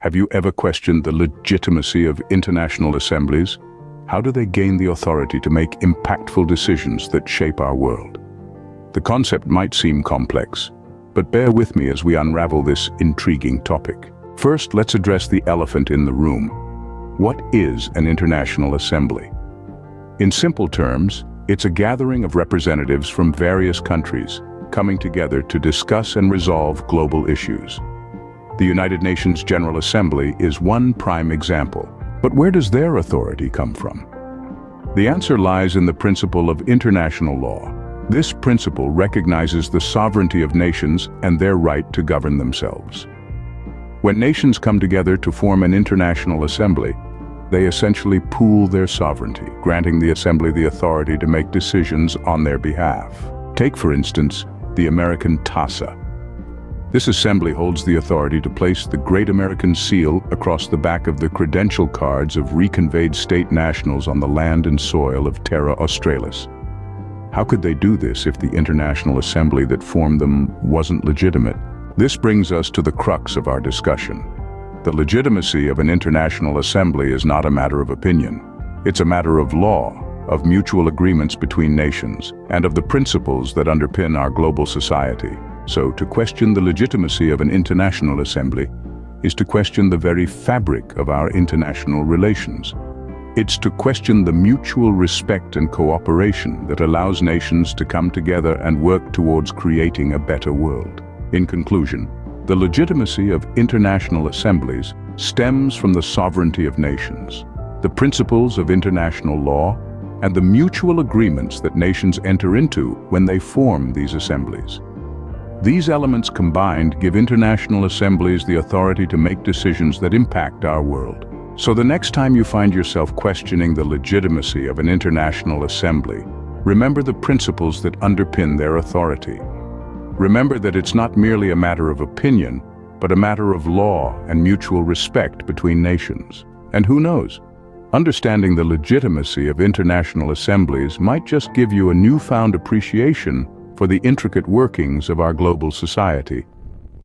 Have you ever questioned the legitimacy of international assemblies? How do they gain the authority to make impactful decisions that shape our world? The concept might seem complex, but bear with me as we unravel this intriguing topic. First, let's address the elephant in the room. What is an international assembly? In simple terms, it's a gathering of representatives from various countries coming together to discuss and resolve global issues. The United Nations General Assembly is one prime example. But where does their authority come from? The answer lies in the principle of international law. This principle recognizes the sovereignty of nations and their right to govern themselves. When nations come together to form an international assembly, they essentially pool their sovereignty, granting the assembly the authority to make decisions on their behalf. Take, for instance, the American TASA. This assembly holds the authority to place the Great American Seal across the back of the credential cards of reconveyed state nationals on the land and soil of Terra Australis. How could they do this if the International Assembly that formed them wasn't legitimate? This brings us to the crux of our discussion. The legitimacy of an international assembly is not a matter of opinion. It's a matter of law, of mutual agreements between nations, and of the principles that underpin our global society. So, to question the legitimacy of an international assembly is to question the very fabric of our international relations. It's to question the mutual respect and cooperation that allows nations to come together and work towards creating a better world. In conclusion, the legitimacy of international assemblies stems from the sovereignty of nations, the principles of international law, and the mutual agreements that nations enter into when they form these assemblies. These elements combined give international assemblies the authority to make decisions that impact our world. So the next time you find yourself questioning the legitimacy of an international assembly, remember the principles that underpin their authority. Remember that it's not merely a matter of opinion, but a matter of law and mutual respect between nations. And who knows? Understanding the legitimacy of international assemblies might just give you a newfound appreciation for the intricate workings of our global society.